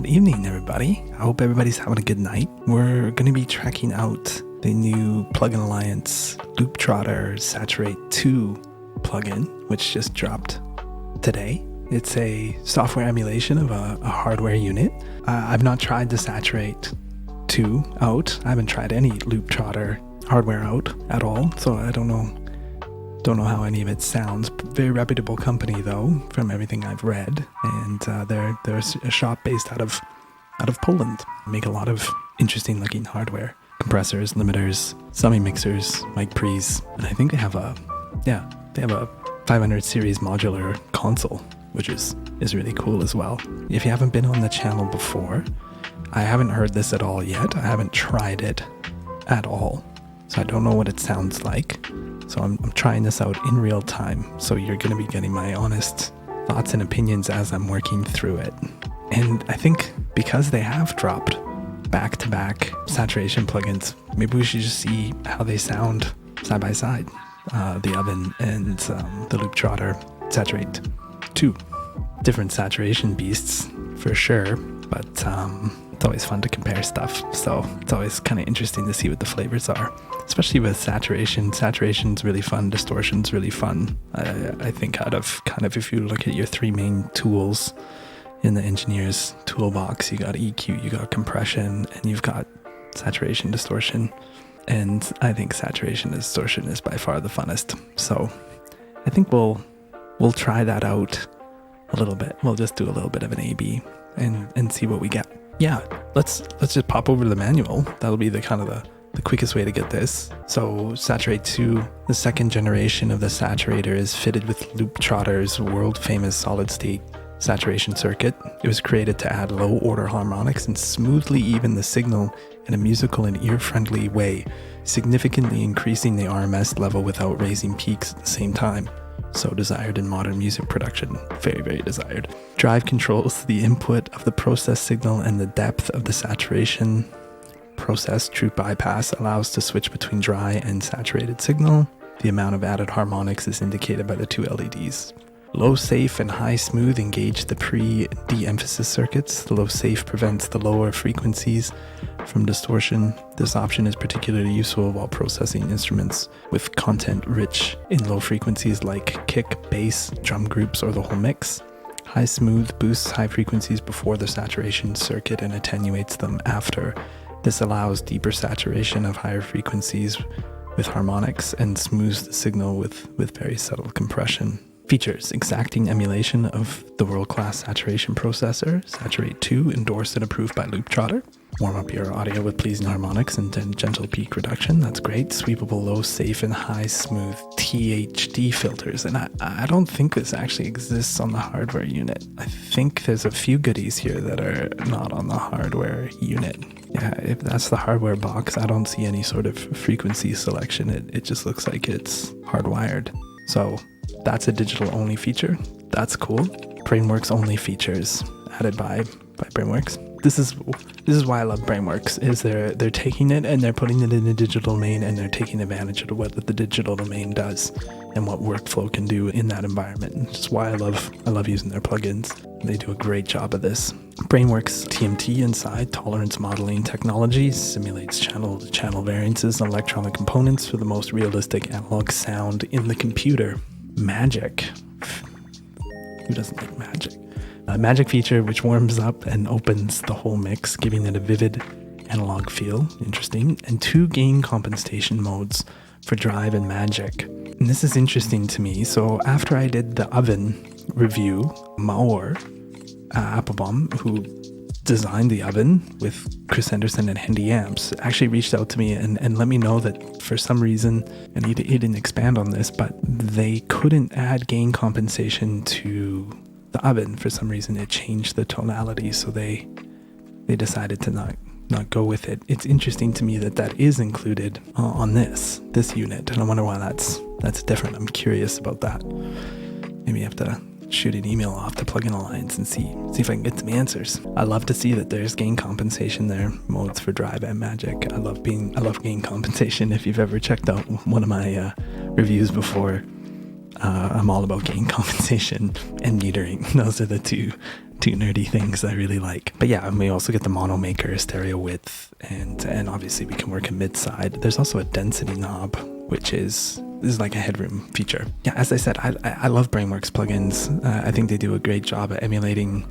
evening, everybody. I hope everybody's having a good night. We're going to be checking out the new Plugin Alliance Looptrotter Sa2Rate 2 plugin, which just dropped today. It's a software emulation of a hardware unit. I've not tried the Sa2Rate 2 out. I haven't tried any Looptrotter hardware out at all, so I don't know how any of it sounds. Very reputable company though, from everything I've read, and they're a shop based out of Poland. Make a lot of interesting looking hardware, compressors, limiters, semi-mixers, mic pre's, and I think they have a 500 series modular console, which is really cool as well. If you haven't been on the channel before, I haven't heard this at all yet. I haven't tried it at all, so I don't know what it sounds like. So I'm trying this out in real time, so you're going to be getting my honest thoughts and opinions as I'm working through it. And I think because they have dropped back-to-back saturation plugins, maybe we should just see how they sound side by side, the Oven and the Looptrotter Sa2Rate 2. Different saturation beasts for sure, but it's always fun to compare stuff, so it's always kind of interesting to see what the flavors are, especially with saturation. Saturation's really fun, distortion's really fun. I think out of kind of, if you look at your three main tools in the engineer's toolbox, you got EQ, you got compression, and you've got saturation, distortion, and I think saturation and distortion is by far the funnest. So I think we'll try that out a little bit. We'll just do a little bit of an A/B and see what we get. Yeah, let's just pop over to the manual. That'll be the quickest way to get this. So Sa2Rate 2, the second generation of the saturator, is fitted with Looptrotter's world famous solid state saturation circuit. It was created to add low order harmonics and smoothly even the signal in a musical and ear-friendly way, significantly increasing the RMS level without raising peaks at the same time. So desired in modern music production. Very, very desired. Drive controls the input of the process signal and the depth of the saturation process. True bypass allows to switch between dry and saturated signal. The amount of added harmonics is indicated by the two LEDs. Low safe and high smooth engage the pre-de-emphasis circuits. The low safe prevents the lower frequencies from distortion. This option is particularly useful while processing instruments with content rich in low frequencies like kick, bass, drum groups, or the whole mix. High smooth boosts high frequencies before the saturation circuit and attenuates them after. This allows deeper saturation of higher frequencies with harmonics and smooths the signal with very subtle compression. Features: exacting emulation of the world-class saturation processor, Sa2Rate 2, endorsed and approved by Looptrotter. Warm up your audio with pleasing harmonics and gentle peak reduction. That's great. Sweepable low, safe, and high smooth THD filters. And I don't think this actually exists on the hardware unit. I think there's a few goodies here that are not on the hardware unit. Yeah, if that's the hardware box, I don't see any sort of frequency selection. It just looks like it's hardwired. So that's a digital only feature. That's cool. Brainworx only features added by Brainworx. This is why I love Brainworx, is they're taking it and they're putting it in the digital domain, and they're taking advantage of what the digital domain does and what workflow can do in that environment. It's why I love using their plugins. They do a great job of this. Brainworx TMT inside tolerance modeling technology simulates channel-to-channel variances and electronic components for the most realistic analog sound in the computer. Magic. Who doesn't like magic? A magic feature which warms up and opens the whole mix, giving it a vivid analog feel. Interesting. And 2 gain compensation modes for drive and magic. And this is interesting to me. So after I did the Oven review, Maor Applebaum, who designed the Oven with Chris Henderson and Handy Amps, actually reached out to me and let me know that for some reason, and he didn't expand on this, but they couldn't add gain compensation to the Oven. For some reason it changed the tonality, so they decided to not go with it. It's interesting to me that is included on this unit, and I wonder why that's different. I'm curious about that. Maybe I have to shoot an email off to Plugin Alliance and see if I can get some answers. I love to see that there's gain compensation there, modes for drive and magic. I love gain compensation. If you've ever checked out one of my reviews before, I'm all about gain compensation and metering. Those are the two two nerdy things I really like. But yeah, and we also get the mono maker, stereo width, and obviously we can work a mid side. There's also a density knob, which is like a headroom feature. Yeah, as I said, I love Brainworx plugins. I think they do a great job at emulating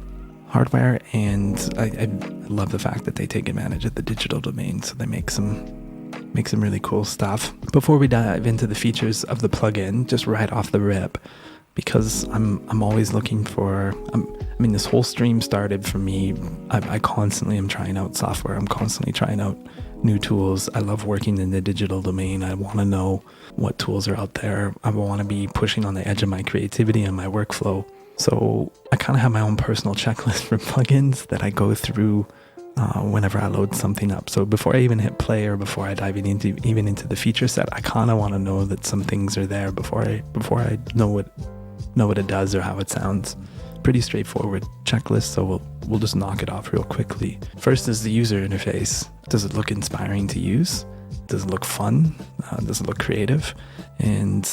hardware, and I love the fact that they take advantage of the digital domain, so they make some really cool stuff. Before we dive into the features of the plugin, just right off the rip, because I'm always looking for, I mean, this whole stream started for me, I constantly am trying out software, I'm constantly trying out new tools. I love working in the digital domain. I want to know what tools are out there. I want to be pushing on the edge of my creativity and my workflow. So I kind of have my own personal checklist for plugins that I go through whenever I load something up. So before I even hit play or before I dive into the feature set, I kind of want to know that some things are there before I know what it does or how it sounds. Pretty straightforward checklist, so we'll just knock it off real quickly. First is the user interface. Does it look inspiring to use? Does it look fun? Does it look creative? And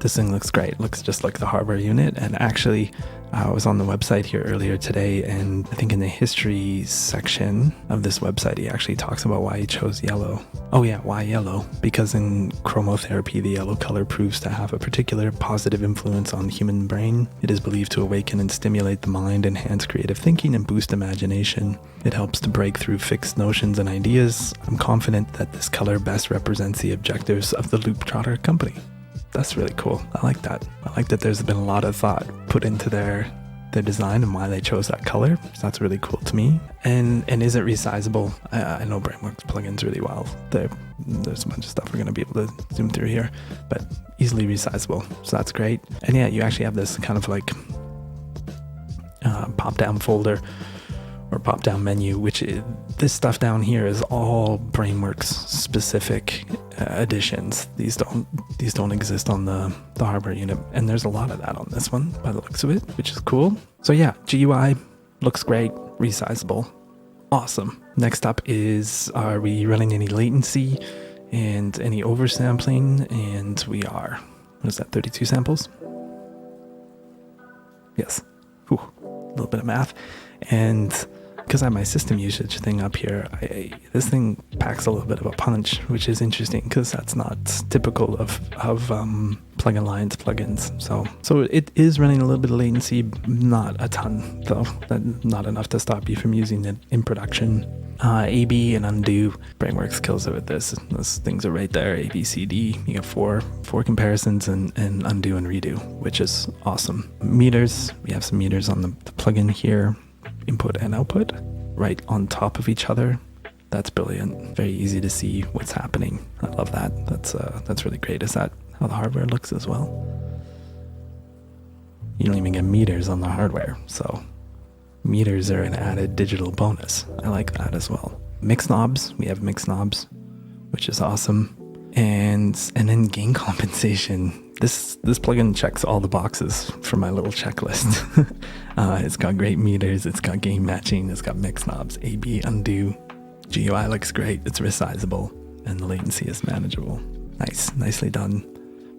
this thing looks great. It looks just like the hardware unit. And actually, I was on the website here earlier today, and I think in the history section of this website, he actually talks about why he chose yellow. Oh yeah, why yellow? Because in chromotherapy, the yellow color proves to have a particular positive influence on the human brain. It is believed to awaken and stimulate the mind, enhance creative thinking, and boost imagination. It helps to break through fixed notions and ideas. I'm confident that this color best represents the objectives of the Looptrotter company. That's really cool. I like that. I like that there's been a lot of thought put into their design and why they chose that color. So that's really cool to me. And is it resizable? I know Brainworx plugins really well. There's a bunch of stuff we're going to be able to zoom through here, but easily resizable. So that's great. And yeah, you actually have this kind of like pop-down folder or pop-down menu, which this stuff down here is all Brainworx specific additions. These don't exist on the hardware unit, and there's a lot of that on this one by the looks of it, which is cool. So yeah, GUI looks great, resizable, awesome. Next up is, are we running any latency and any oversampling? And we are. What is that, 32 samples? Yes. Whew, a little bit of math. And because I have my system usage thing up here, this thing packs a little bit of a punch, which is interesting because that's not typical of Plugin Alliance plugins. So it is running a little bit of latency, not a ton though, not enough to stop you from using it in production. AB and undo, Brainworx kills it with this. Those things are right there, A, B, C, D. You get four comparisons and undo and redo, which is awesome. Meters, we have some meters on the plugin here. Input and output right on top of each other. That's brilliant. Very easy to see what's happening. I love that. That's really great. Is that how the hardware looks as well? You don't even get meters on the hardware, so meters are an added digital bonus. I like that as well. Mix knobs, we have mix knobs, which is awesome. And then gain compensation. This plugin checks all the boxes for my little checklist. It's got great meters, it's got gain matching, it's got mix knobs, AB, undo. GUI looks great, it's resizable, and the latency is manageable. Nice, nicely done.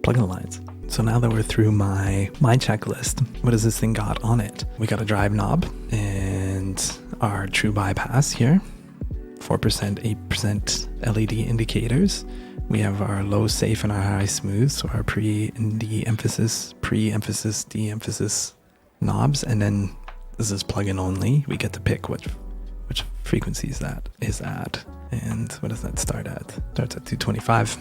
Plugin Alliance. So now that we're through my checklist, what does this thing got on it? We got a drive knob and our true bypass here. 4%, 8% LED indicators. We have our low safe and our high smooth, so our pre and de-emphasis, pre-emphasis, de-emphasis knobs, and then this is plugin only. We get to pick which frequencies that is at. And what does that start at? Starts at 225,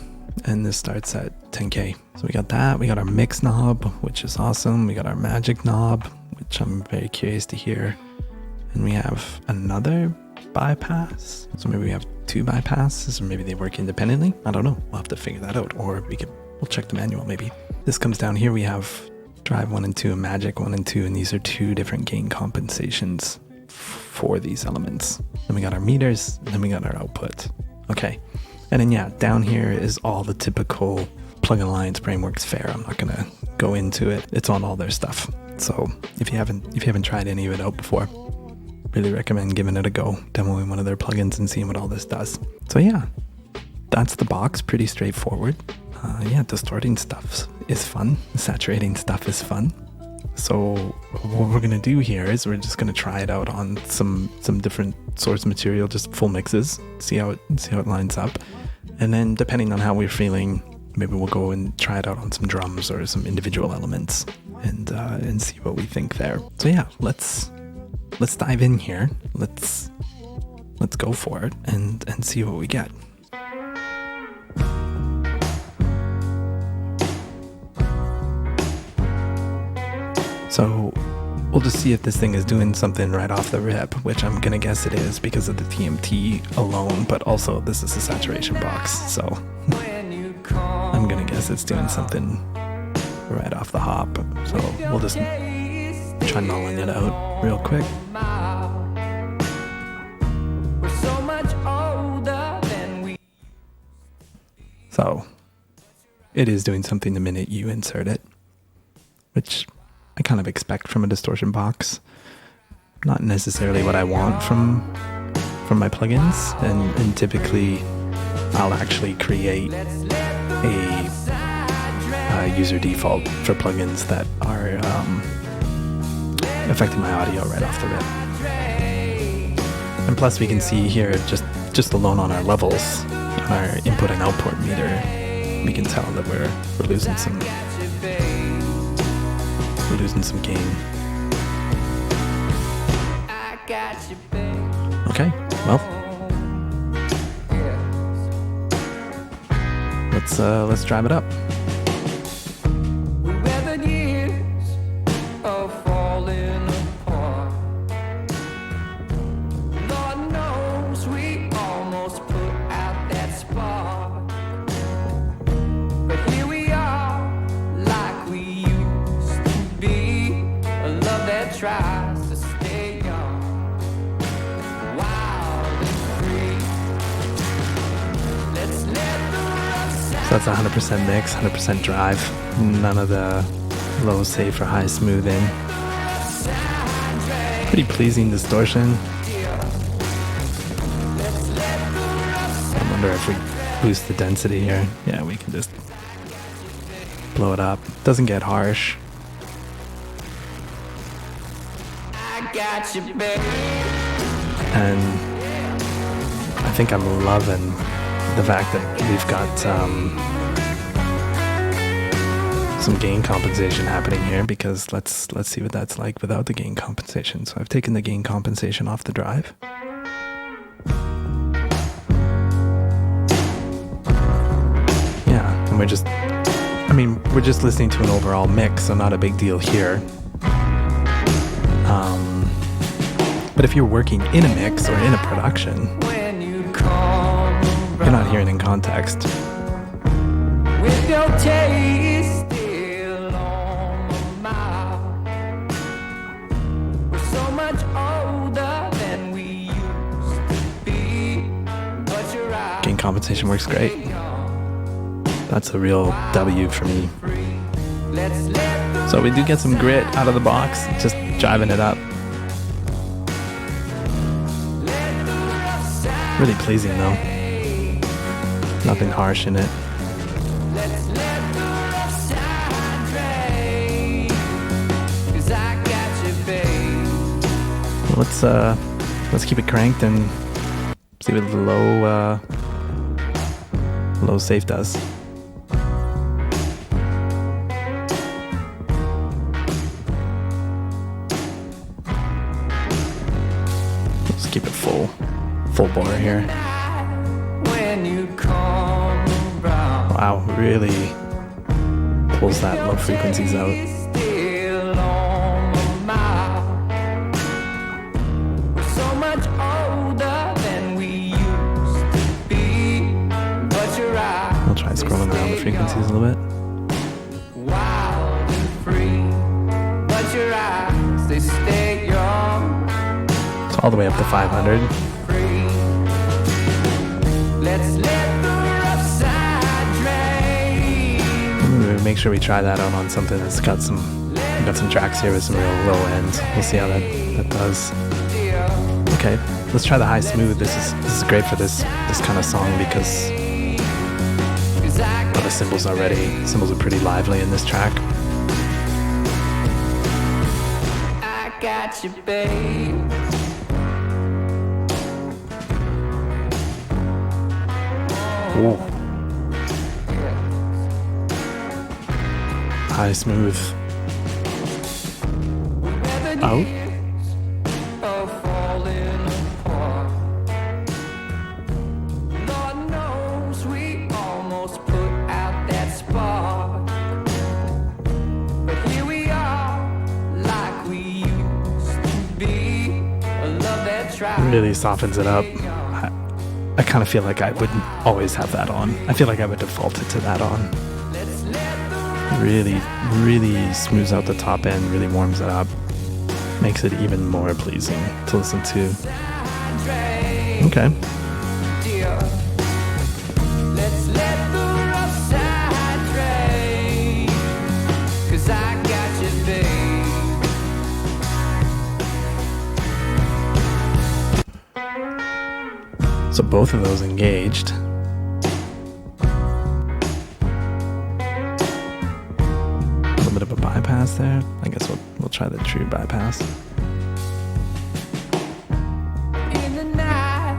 and this starts at 10K. So we got that. We got our mix knob, which is awesome. We got our magic knob, which I'm very curious to hear. And we have another bypass. So maybe we have two bypasses, or maybe they work independently. I don't know. We'll have to figure that out, or we'll check the manual maybe. This comes down here. We have drive 1 and 2 and magic 1 and 2, and these are two different gain compensations for these elements. Then we got our meters, and then we got our output. Okay. And then yeah, down here is all the typical Plugin Alliance Brainworx fare. I'm not gonna go into it. It's on all their stuff. So if you haven't tried any of it out before, really recommend giving it a go, demoing one of their plugins and seeing what all this does. So yeah, that's the box, pretty straightforward. Yeah, distorting stuff is fun. Saturating stuff is fun. So what we're gonna do here is we're just gonna try it out on some different source material, just full mixes, see how it lines up, and then depending on how we're feeling, maybe we'll go and try it out on some drums or some individual elements, and see what we think there. So yeah, let's dive in here. Let's go for it and see what we get. So we'll just see if this thing is doing something right off the rip, which I'm gonna guess it is because of the TMT alone, but also this is a saturation box, so I'm gonna guess it's doing something right off the hop. So we'll just try nulling it out real quick. So it is doing something the minute you insert it, which I kind of expect from a distortion box. Not necessarily what I want from my plugins, and typically I'll actually create a user default for plugins that are affecting my audio right off the rip. And plus we can see here, just alone on our levels, on our input and output meter, we can tell that we're losing some gain. Okay, well, let's drive it up. Tries to stay young, wild and free. Let's let the rough side. So that's 100% mix, 100% drive. None of the low safe or high smoothing. Pretty pleasing distortion. I wonder if we boost the density here. Yeah, we can just blow it up. Doesn't get harsh. Got you, baby. And I think I'm loving the fact that we've got some gain compensation happening here, because let's see what that's like without the gain compensation. So I've taken the gain compensation off the drive. Yeah, and we're just listening to an overall mix, so not a big deal here. But if you're working in a mix or in a production, you're not hearing in context. With your taste still on my mouth. We're so much older than we used to be. But you're right. Gain compensation works great. That's a real W for me. So we do get some grit out of the box, just driving it up. Really pleasing though. Nothing harsh in it. Let's keep it cranked and see what the low safe does. Let's keep it full bore here. Wow, really pulls that low frequencies out. I'll try scrolling around the frequencies a little bit. Wild and free, but your eyes, they stay young. It's all the way up to 500. Let's let the rough side drain. Make sure we try that out on something that's got some tracks here with some real low ends. We'll see how that does. Okay, let's try the high smooth. This is great for this kind of song because the cymbals are pretty lively in this track. got you, babe. Ooh. High smooth. Out. Lord knows we almost put out that spark, but here we are, like we used to be. A love that tried. Really softens it up. I kind of feel like I wouldn't always have that on. I feel like I would default it to that on. Really, really smooths out the top end, really warms it up. Makes it even more pleasing to listen to. Okay. Let's let the rough side drain, 'cause I got you, babe. So both of those engaged. A little bit of a bypass there. I guess we'll try the true bypass. In the night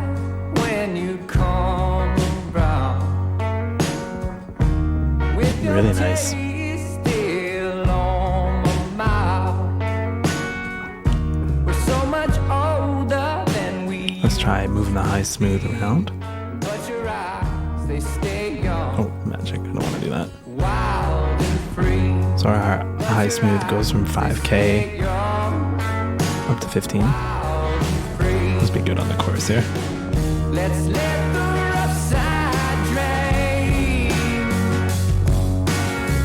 when you come around, with your Really nice. taste still on my mouth. We're so much older than we. Let's try moving the high smooth around. But your eyes, they stay young. Oh, magic. I don't want to do that. Wild and free. So our high smooth goes from 5K up to 15. Must be good on the chorus here. Let's let the rough side drain.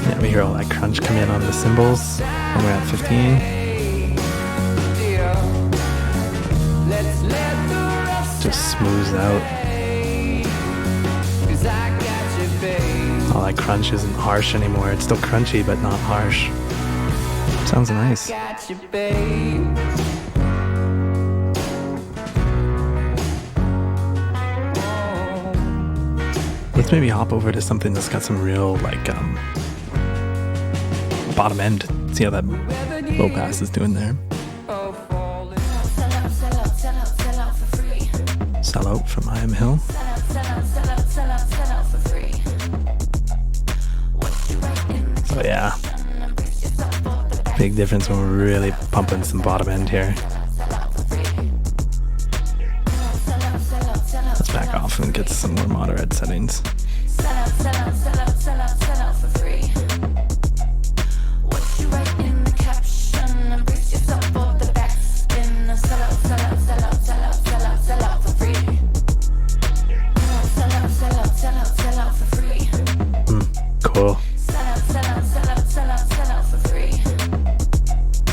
Yeah, we hear all that crunch come in on the cymbals, and we're at 15. Let's let the rough Just smooths out. 'Cause I got you, babe. All that crunch isn't harsh anymore. It's still crunchy, but not harsh. Sounds nice. Got you, babe. Let's maybe hop over to something that's got some real, like, bottom end. See how that low pass is doing there. Sellout from iamhill. So yeah, big difference when we're really pumping some bottom end here. Let's back off and get some more moderate settings. Cool.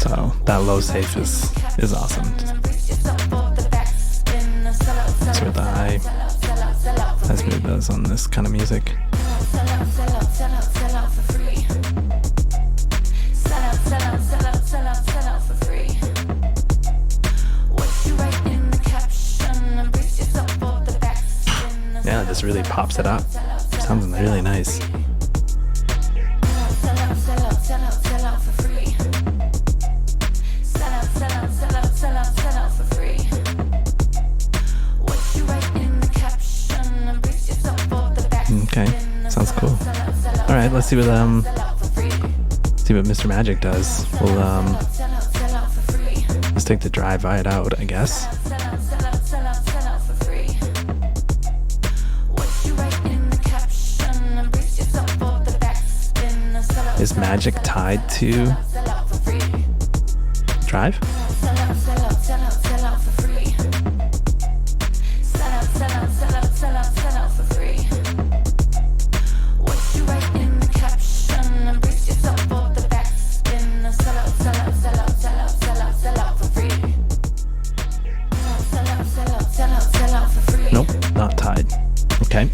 So that low safe is awesome. That's what the high smooth does on this kind of music. Yeah, it just really pops it up. Sounds really nice. Okay, sounds cool. All right, let's see what Mr. Magic does. We'll let's take the dry vibe out, I guess. Is Magic tied to Drive? Nope, not tied. Okay.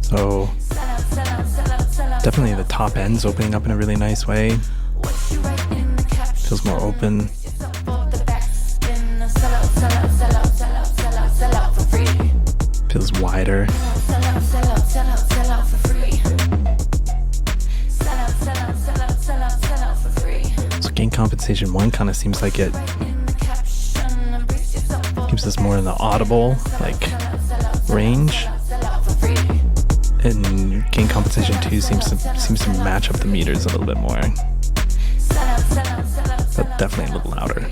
So definitely the top end's opening up in a really nice way. Feels more open. Feels wider. So gain compensation 1 kind of seems like it keeps us more in the audible like range, and gain compensation 2 seems to match up the meters a little bit more, but definitely a little louder.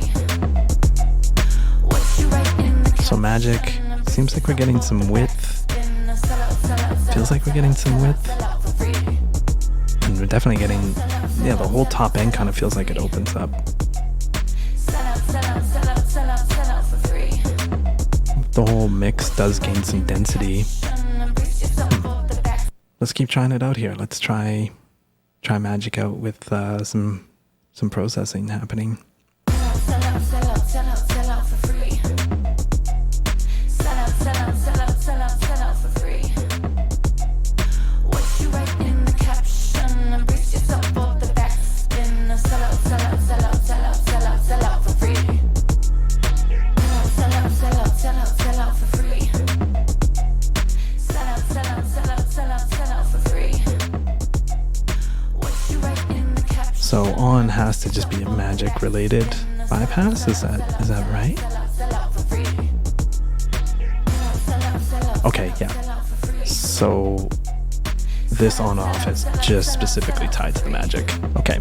So magic seems like we're getting some width. Feels like we're getting some width, and we're definitely getting, yeah, the whole top end kind of feels like it opens up. The whole mix does gain some density. Let's keep trying it out here. Let's try magic out with some processing happening. So on has to just be a magic related bypass, is that right? Okay, yeah. So this on off is just specifically tied to the magic. Okay.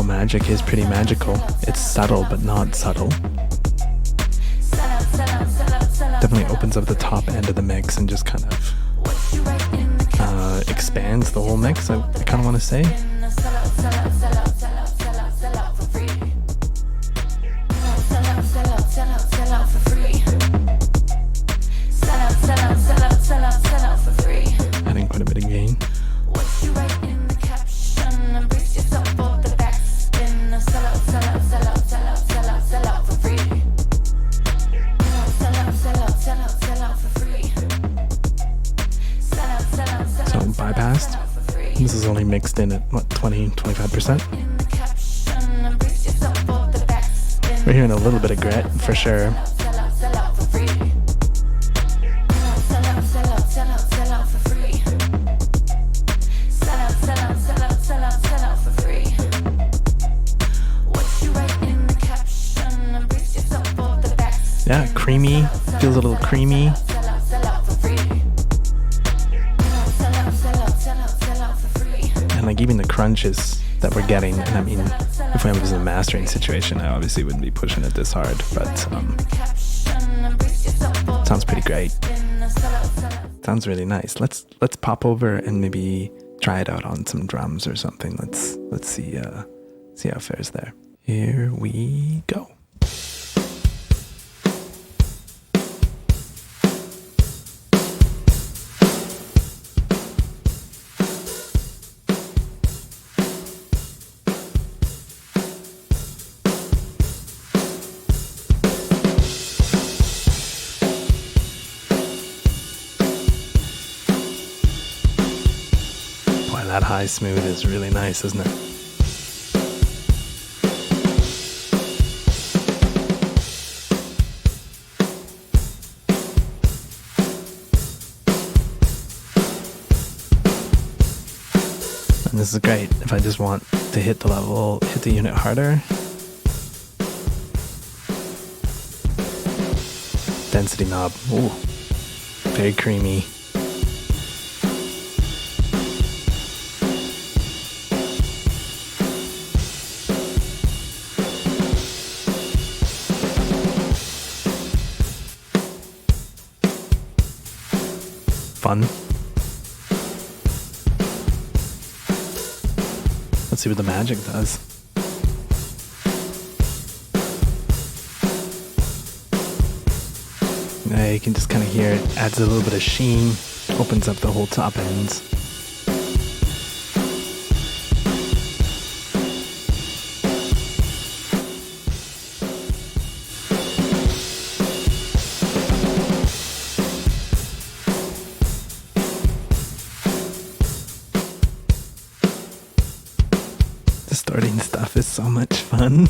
Magic is pretty magical. It's subtle but not subtle. Definitely opens up the top end of the mix and just kind of expands the whole mix, I kind of want to say. Adding quite a bit of gain. Bypassed. This is only mixed in at what, 20-25%. We're hearing a little bit of grit for sure. Yeah, creamy. Feels a little creamy. And like even the crunches that we're getting, and I mean, if I was in a mastering situation, I obviously wouldn't be pushing it this hard, but sounds pretty great. Sounds really nice. Let's pop over and maybe try it out on some drums or something. Let's see how it fares there. Here we go. That high smooth is really nice, isn't it? And this is great if I just want to hit the unit harder. Density knob, ooh, very creamy. Fun. Let's see what the magic does. can just kind of hear it adds a little bit of sheen, opens up the whole top ends. Distorting stuff is so much fun.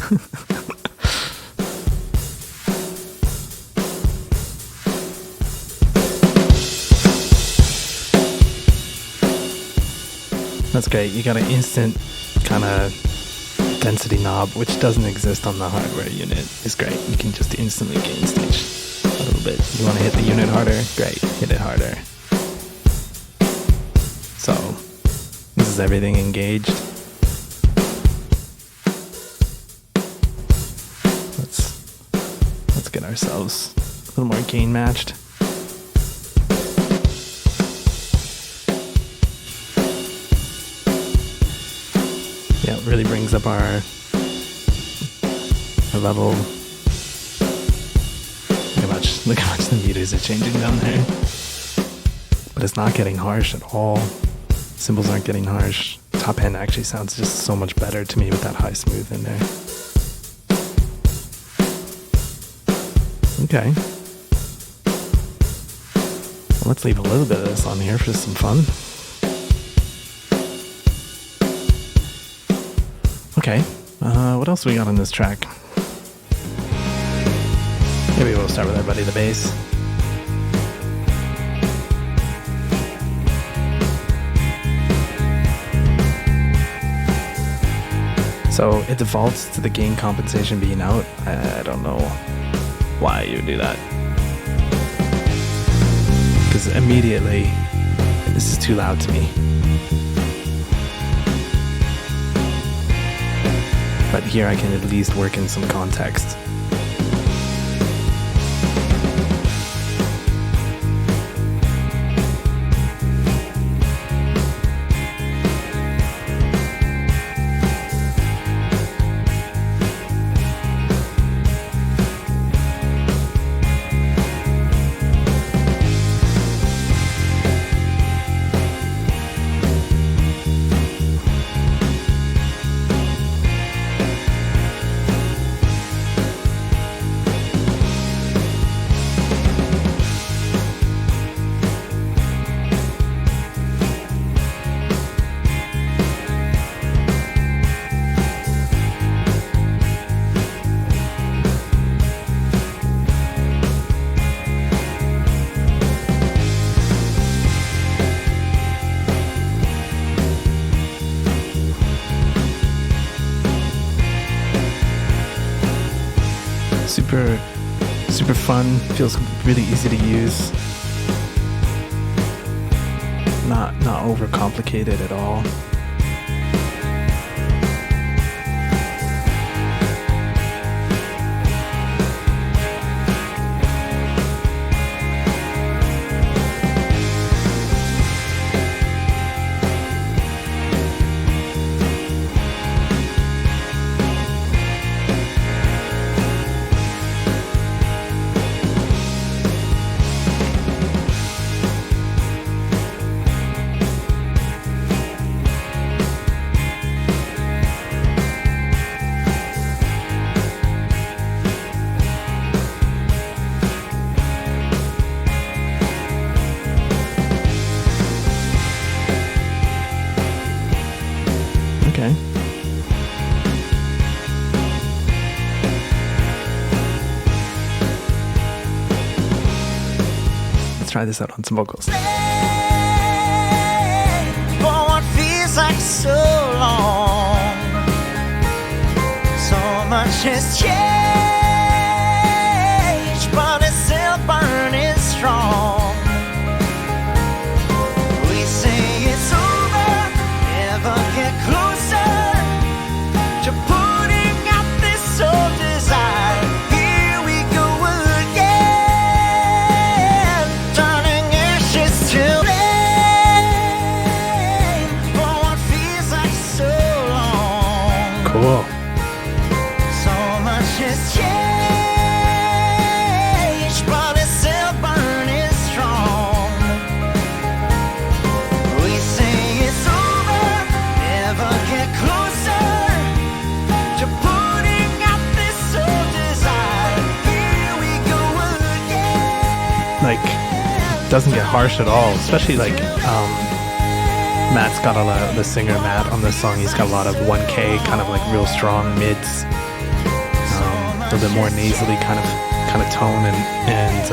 That's great. You got an instant kind of density knob, which doesn't exist on the hardware unit. It's great. You can just instantly gain stage a little bit. You want to hit the unit harder? Great. Hit it harder. So this is everything engaged. Let's get ourselves a little more gain matched. Yeah, it really brings up our level. Look how much the meters are changing down there. But it's not getting harsh at all. Cymbals aren't getting harsh. Top end actually sounds just so much better to me with that high smooth in there. Okay. Well, let's leave a little bit of this on here for some fun. Okay, what else we got on this track? Maybe we'll start with our buddy the bass. So it defaults to the gain compensation being out. I don't know why you would do that. Because immediately, this is too loud to me. But here I can at least work in some context. Super fun, feels really easy to use. Not overcomplicated at all. Okay. Let's try this out on some vocals. For what feels like so long, so much has changed, but it's still burning strong. We say it's over, never get closer to putting out this old desire. Here we go again, turning ashes to flame for what feels like so long. Cool. So much has changed. like doesn't get harsh at all, especially like Matt's got a lot, the singer Matt on this song, he's got a lot of 1K, kind of like real strong mids, a little bit more nasally kind of tone, and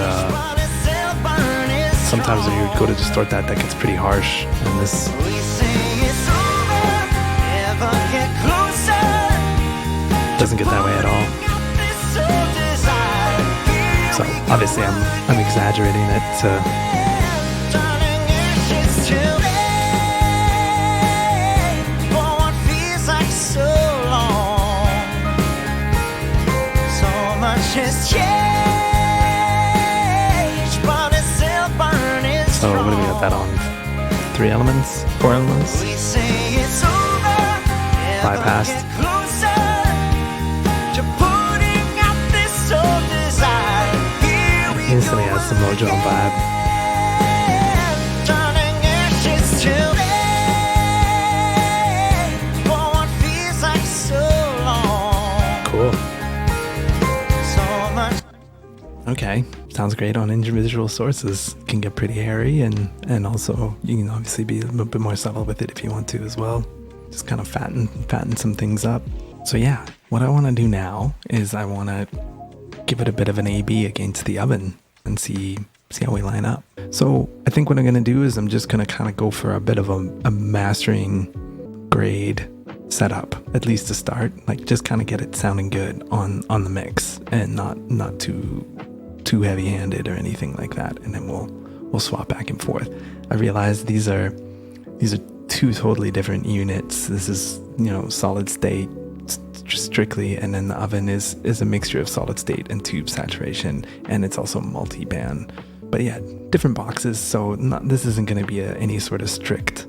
sometimes when you go to distort that gets pretty harsh, and this doesn't get that way at all. So obviously I'm exaggerating it to so what do we got that on? 3 elements? 4 elements? Bypassed. Instantly adds some mojo and vibe. Cool. Okay, sounds great on individual sources. Can get pretty hairy, and also you can obviously be a little bit more subtle with it if you want to as well. Just kind of fatten some things up. So yeah, what I want to do now is I want to give it a bit of an A/B against the oven and see how we line up. So I think what I'm going to do is I'm just going to kind of go for a bit of a mastering grade setup, at least to start, like just kind of get it sounding good on the mix and not too heavy-handed or anything like that, and then we'll swap back and forth. I realize these are 2 totally different units. This is, solid state strictly, and then the oven is a mixture of solid state and tube saturation, and it's also multi-band. But yeah, different boxes, so this isn't going to be any sort of strict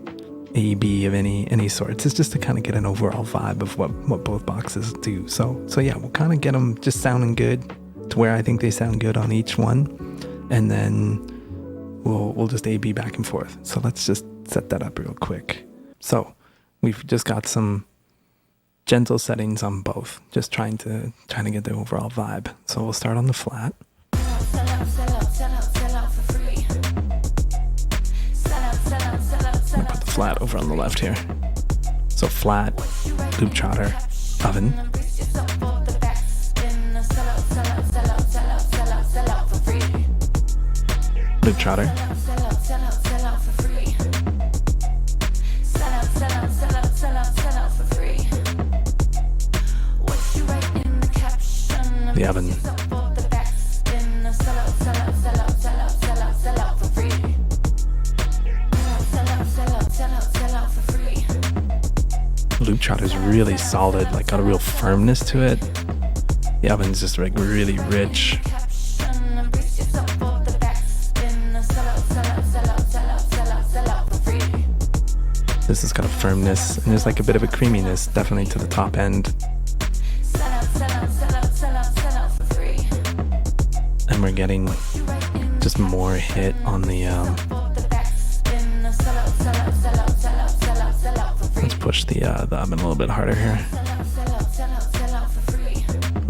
A/B of any sorts. It's just to kind of get an overall vibe of what both boxes do. So yeah, we'll kind of get them just sounding good to where I think they sound good on each one, and then we'll just A/B back and forth. So let's just set that up real quick. So we've just got some gentle settings on both, just trying to get the overall vibe. So we'll start on the flat. I'll put the flat over on the left here. So flat, Looptrotter, oven. Looptrotter. The oven. Looptrotter is really solid, like got a real firmness to it. The oven's just like really rich. This has got a firmness, and there's like a bit of a creaminess, definitely to the top end. And we're getting just more hit on the let's push the oven a little bit harder here.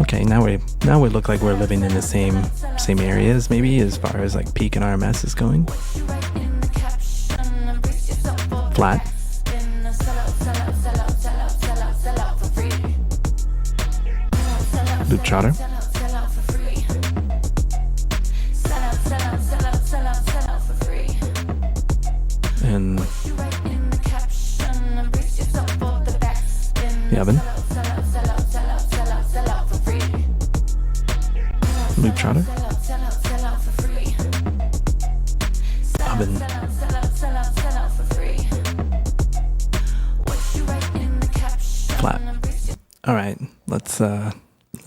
Okay, now we look like we're living in the same areas, maybe, as far as like peak and RMS is going. Flat. Looptrotter. And the oven. Looptrotter. Oven. Flat. All right, let's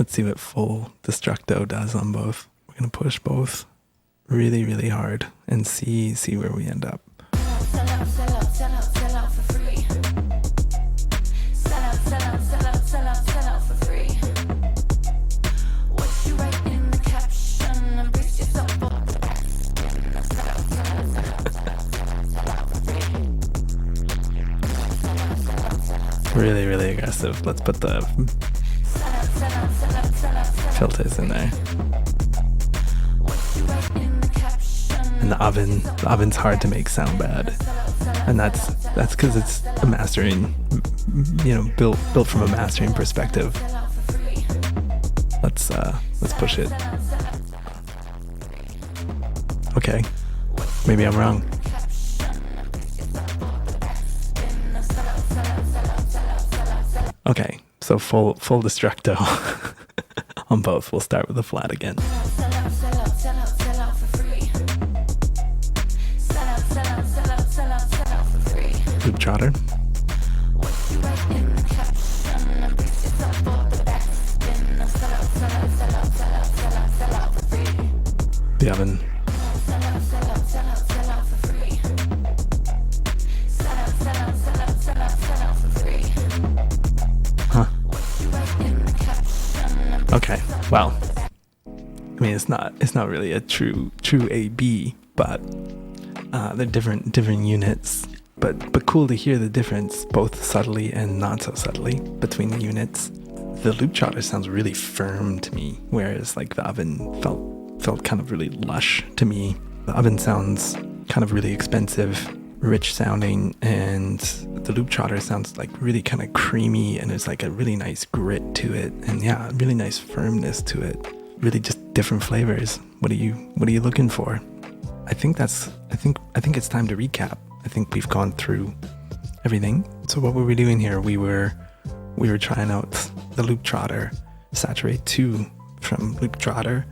see what full Destructo does on both. We're gonna push both really, really hard and see where we end up. Really, really aggressive. Let's put the filters in there. And the oven's hard to make sound bad. And that's because it's a mastering, built from a mastering perspective. Let's push it. Okay, maybe I'm wrong. Okay, so full destructo on both. We'll start with the flat again. Looptrotter. The oven. Huh. Okay, well, I mean, it's not really a true A/B, but they're different units. But cool to hear the difference, both subtly and not so subtly, between the units. The Looptrotter sounds really firm to me, whereas like the oven felt kind of really lush to me. The oven sounds kind of really expensive, rich sounding, and the Looptrotter sounds like really kind of creamy, and there's like a really nice grit to it, and yeah, really nice firmness to it. Really just different flavors. What are you looking for? I think it's time to recap. I think we've gone through everything. So what were we doing here? We were trying out the Looptrotter Sa2Rate 2 from Looptrotter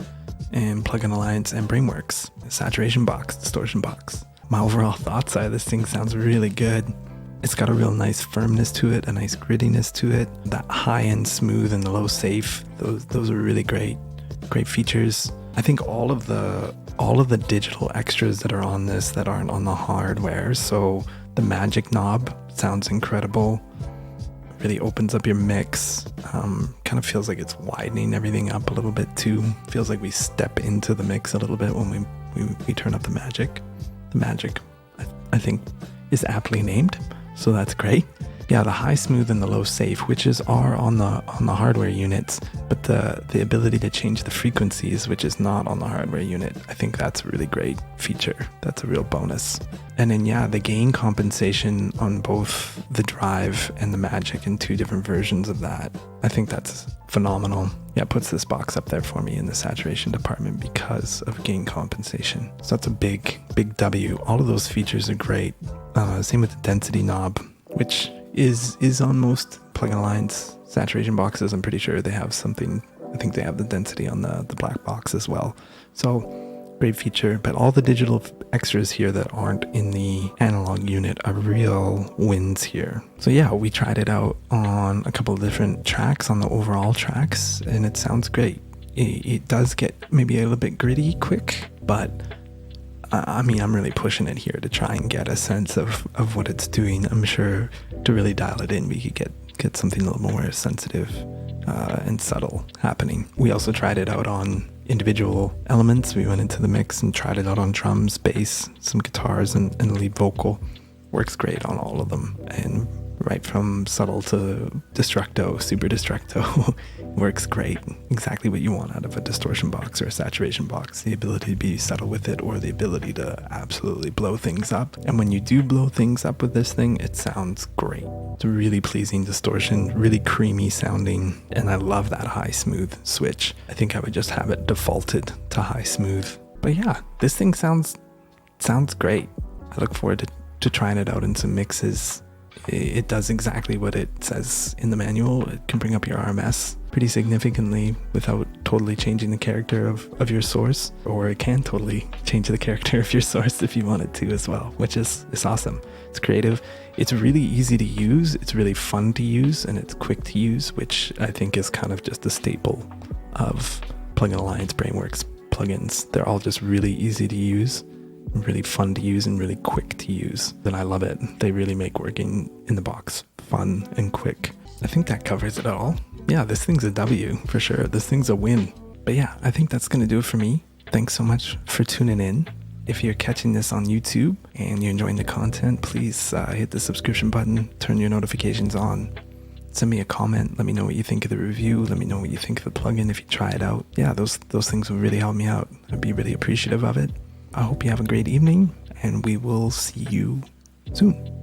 and Plugin Alliance and Brainworx. Saturation box, distortion box. My overall thoughts are this thing sounds really good. It's got a real nice firmness to it, a nice grittiness to it. That high end smooth and the low safe, those are really great features. I think all of the digital extras that are on this that aren't on the hardware. So the magic knob sounds incredible. Really opens up your mix. Kind of feels like it's widening everything up a little bit too. Feels like we step into the mix a little bit when we turn up the magic. The magic, I think, is aptly named. So that's great. Yeah, the high smooth and the low safe, which are on the hardware units, but the ability to change the frequencies, which is not on the hardware unit, I think that's a really great feature. That's a real bonus. And then yeah, the gain compensation on both the drive and the magic in two different versions of that, I think that's phenomenal. Yeah, it puts this box up there for me in the saturation department because of gain compensation. So that's a big W. All of those features are great. Same with the density knob, which is on most Plugin Alliance saturation boxes. I'm pretty sure they have something. I think they have the density on the black box as well. So great feature, but all the digital extras here that aren't in the analog unit are real wins here. So yeah, we tried it out on a couple of different tracks, on the overall tracks, and it sounds great. It does get maybe a little bit gritty quick, but I mean, I'm really pushing it here to try and get a sense of what it's doing. I'm sure to really dial it in, we could get something a little more sensitive and subtle happening. We also tried it out on individual elements. We went into the mix and tried it out on drums, bass, some guitars, and the lead vocal. Works great on all of them. And right from subtle to destructo, super destructo, works great. Exactly what you want out of a distortion box or a saturation box. The ability to be subtle with it, or the ability to absolutely blow things up. And when you do blow things up with this thing, it sounds great. It's a really pleasing distortion, really creamy sounding, and I love that high smooth switch. I think I would just have it defaulted to high smooth. But yeah, this thing sounds great. I look forward to trying it out in some mixes. It does exactly what it says in the manual. It can bring up your RMS pretty significantly without totally changing the character of your source, or it can totally change the character of your source if you want it to as well, which is awesome. It's creative. It's really easy to use. It's really fun to use, and it's quick to use, which I think is kind of just a staple of Plugin Alliance Brainworx plugins. They're all just really easy to use, really fun to use, and really quick to use. Then I love it. They really make working in the box fun and quick. I think that covers it all. Yeah, this thing's a W for sure. This thing's a win. But yeah, I think that's gonna do it for me. Thanks so much for tuning in. If you're catching this on YouTube and you're enjoying the content, please hit the subscription button, turn your notifications on, send me a comment, let me know what you think of the review, let me know what you think of the plugin if you try it out. Yeah, those things will really help me out. I'd be really appreciative of it. I hope you have a great evening, and we will see you soon.